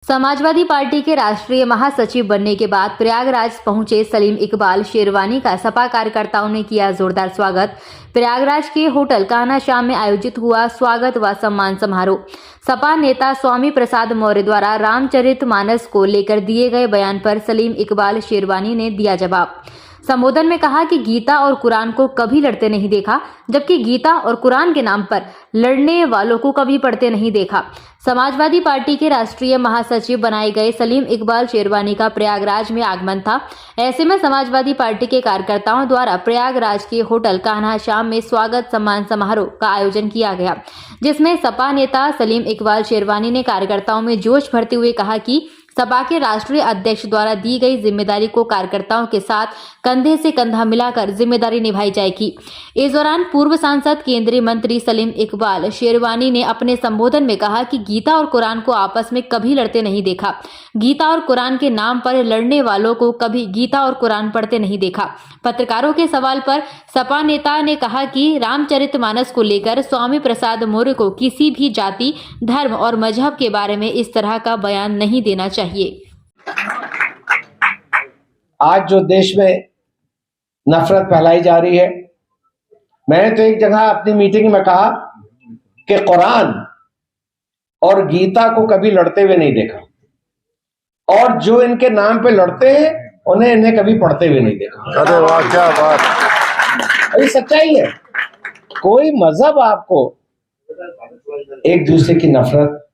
Samajwadi party के राष्ट्रीय महासचिव बनने के बाद प्रयागराज पहुंचे सलीम इकबाल शेरवानी का सपा कार्यकर्ताओं ने किया जोरदार स्वागत। प्रयागराज के होटल कान्हा श्याम में आयोजित हुआ स्वागत व सम्मान समारोह। सपा नेता स्वामी प्रसाद मौर्य द्वारा रामचरितमानस को लेकर दिए गए बयान पर सलीम इकबाल शेरवानी ने दिया जवाब। संबोधन में कहा कि गीता और कुरान को कभी लड़ते नहीं देखा, जबकि गीता और कुरान के नाम पर लड़ने वालों को कभी पढ़ते नहीं देखा। समाजवादी पार्टी के राष्ट्रीय महासचिव बनाए गए सलीम इकबाल शेरवानी का प्रयागराज में आगमन था। ऐसे में समाजवादी पार्टी के कार्यकर्ताओं द्वारा प्रयागराज के होटल कान्हा श्याम में स्वागत सम्मान समारोह का आयोजन किया गया, जिसमें सपा नेता सलीम इकबाल शेरवानी ने कार्यकर्ताओं में जोश भरते हुए कहा कि सपा के राष्ट्रीय अध्यक्ष द्वारा दी गई जिम्मेदारी को कार्यकर्ताओं के साथ कंधे से कंधा मिलाकर जिम्मेदारी निभाई जाएगी। इस दौरान पूर्व सांसद केंद्रीय मंत्री सलीम इकबाल शेरवानी ने अपने संबोधन में कहा कि गीता और कुरान को आपस में कभी लड़ते नहीं देखा। गीता और कुरान के नाम पर लड़ने वालों को कभी गीता और कुरान पढ़ते नहीं देखा। पत्रकारों के सवाल पर सपा नेता ने कहा कि रामचरितमानस को लेकर स्वामी प्रसाद मौर्य को किसी भी जाति, धर्म और मजहब के बारे में इस तरह का बयान नहीं देना चाहिए। आज जो देश में नफरत फैलाई जा रही है, मैंने तो एक जगह अपनी मीटिंग में कहा कि कुरान और गीता को कभी लड़ते हुए नहीं देखा, और जो इनके नाम पे लड़ते हैं उन्हें इन्हें कभी पढ़ते हुए नहीं देखा। अरे वाह, क्या बात! ये सच्चाई है। कोई मजहब आपको एक दूसरे की नफरत,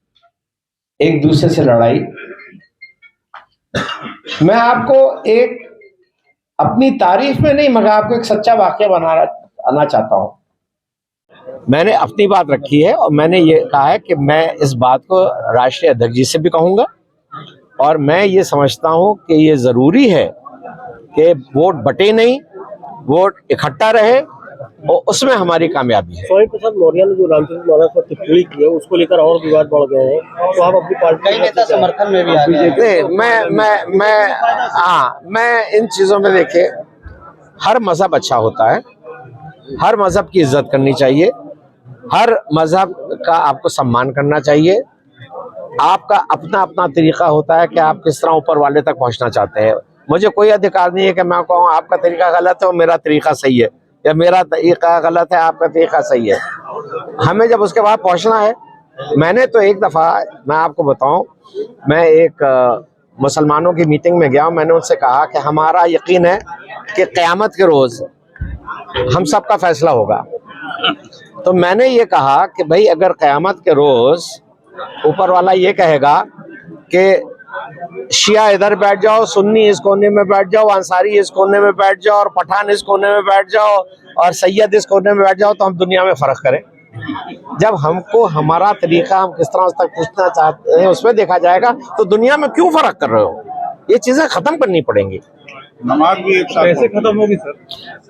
एक दूसरे से लड़ाई, मैं आपको एक अपनी तारीफ में नहीं मगर आपको एक सच्चा वाकया बनाना चाहता हूं। मैंने अपनी बात रखी है और मैंने ये कहा है कि मैं इस बात को राष्ट्रीय अध्यक्ष जी से भी कहूंगा, और मैं ये समझता हूं कि ये जरूरी है कि वोट बटे नहीं, वोट इकट्ठा रहे, और उसमें हमारी कामयाबी है। स्वामी प्रसाद मौर्य ने जो रामचरितमानस पर टिप्पणी की है, उसको लेकर और विवाद बढ़ गए हैं, तो आप अपनी पार्टी कई नेता समर्थन में भी आ गए हैं। मैं इन चीजों में देखिए, हर मजहब अच्छा होता है, हर मजहब की इज्जत करनी चाहिए, हर मजहब का आपको सम्मान करना चाहिए। आपका अपना अपना तरीका होता है कि आप किस तरह ऊपर वाले तक पहुंचना चाहते हैं। मुझे कोई अधिकार नहीं है कि मैं कहूँ आपका तरीका गलत है और मेरा तरीका सही है, या मेरा तरीका गलत है आपका तरीका सही है। हमें जब उसके बाद पहुंचना है, मैंने तो एक दफा, मैं आपको बताऊं, मैं एक मुसलमानों की मीटिंग में गया, मैंने उनसे कहा कि हमारा यकीन है कि क़यामत के रोज हम सब का फैसला होगा। तो मैंने ये कहा कि भाई, अगर क़यामत के रोज ऊपर वाला ये कहेगा कि शिया इधर बैठ जाओ, सुन्नी इस कोने में बैठ जाओ, अंसारी इस कोने में बैठ जाओ, और पठान इस कोने में बैठ जाओ, और सैयद इस कोने में बैठ जाओ, तो हम दुनिया में फर्क करें। जब हमको हमारा तरीका, हम किस तरह उस तक पूछना चाहते हैं, उसमें देखा जाएगा, तो दुनिया में क्यों फर्क कर रहे हो? ये चीजें खत्म करनी पड़ेंगी। नमाज भी एक साथ कैसे खत्म होगी सर?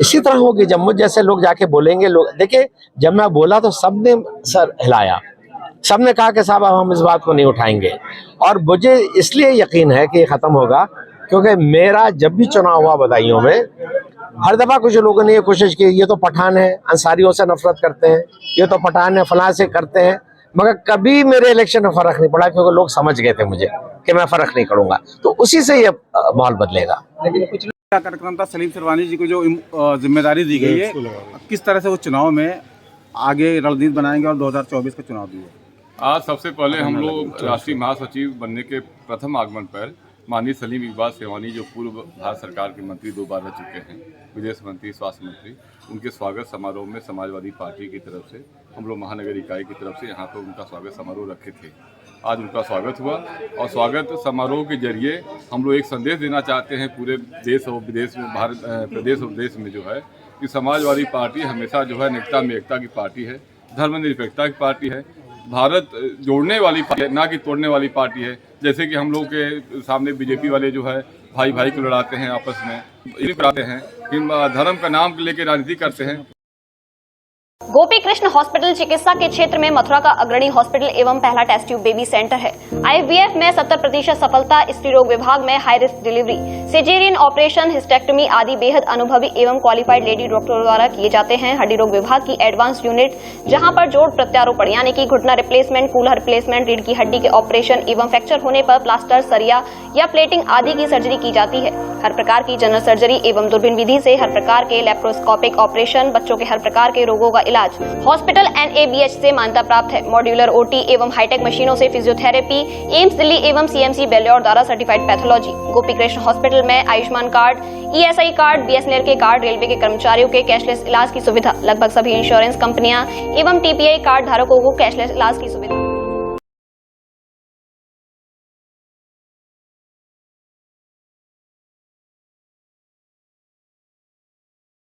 इसी तरह होगी जब मुझ जैसे लोग जाके बोलेंगे। लोग देखिए, जब मैं बोला तो सबने सर हिलाया, सबने कहा कि साहब अब हम इस बात को नहीं उठाएंगे, और मुझे इसलिए यकीन है कि ये खत्म होगा क्योंकि मेरा जब भी चुनाव हुआ बदायूं में, हर दफा कुछ लोगों ने ये कोशिश की, ये तो पठान है, अंसारियों से नफरत करते हैं, ये तो पठान है, फलां से करते हैं, मगर कभी मेरे इलेक्शन में फर्क नहीं पड़ा, क्योंकि लोग समझ गए थे मुझे कि मैं फर्क नहीं करूंगा। तो उसी से ये माहौल बदलेगा। क्या कार्यक्रम था सलीम शेरवानी जी को जो जिम्मेदारी दी गई है, किस तरह से वो चुनाव में आगे रणनीति बनाएंगे और 2024 का चुनाव भी है? आज सबसे पहले हम लोग राष्ट्रीय महासचिव बनने के प्रथम आगमन पर माननीय सलीम इकबाल शेरवानी, जो पूर्व भारत सरकार के मंत्री 2 बार रह चुके हैं, विदेश मंत्री, स्वास्थ्य मंत्री, उनके स्वागत समारोह में समाजवादी पार्टी की तरफ से, हम लोग महानगर इकाई की तरफ से यहाँ पर उनका स्वागत समारोह रखे थे। आज उनका स्वागत हुआ, और स्वागत समारोह के जरिए हम लोग एक संदेश देना चाहते हैं पूरे देश और विदेश में, भारत प्रदेश और विदेश में, जो है कि समाजवादी पार्टी हमेशा जो है नेकता में एकता की पार्टी है, धर्मनिरपेक्षता की पार्टी है, भारत जोड़ने वाली पार्टी है, ना कि तोड़ने वाली पार्टी है। जैसे कि हम लोग के सामने बीजेपी वाले जो है भाई भाई को लड़ाते हैं, आपस में लड़ाते हैं, कि धर्म का नाम लेके राजनीति करते हैं। गोपी कृष्ण हॉस्पिटल चिकित्सा के क्षेत्र में मथुरा का अग्रणी हॉस्पिटल एवं पहला टेस्ट ट्यूब बेबी सेंटर है। IVF में 70% सफलता, स्त्री रोग विभाग में high risk delivery, caesarean operation, hysterectomy आदि बेहद अनुभवी एवं क्वालिफाइड लेडी डॉक्टरों द्वारा किए जाते हैं। हड्डी रोग विभाग की एडवांस यूनिट, जहां पर जोड़ प्रत्यारोपण यानी कि घुटना रिप्लेसमेंट, कूल्हा रिप्लेसमेंट, रीढ़ की हड्डी के ऑपरेशन एवं फ्रैक्चर होने पर प्लास्टर, सरिया या प्लेटिंग आदि की सर्जरी की जाती है। हर प्रकार की जनरल सर्जरी एवं दूरबीन विधि से हर प्रकार के लेप्रोस्कोपिक ऑपरेशन, बच्चों के हर प्रकार के रोगों का इलाज हॉस्पिटल NABH से मान्यता प्राप्त है। मॉड्यूलर OT एवं हाईटेक मशीनों से फिजियोथेरेपी, एम्स दिल्ली एवं CMC बेल्योर द्वारा certified pathology. Gopi Krishna hospital में Ayushman card, ESI card, BSNL के कार्ड, रेलवे के कर्मचारियों के कैशलेस इलाज की सुविधा। लगभग सभी इंश्योरेंस कंपनियां एवं TPI कार्ड धारकों को कैशलेस इलाज की सुविधा।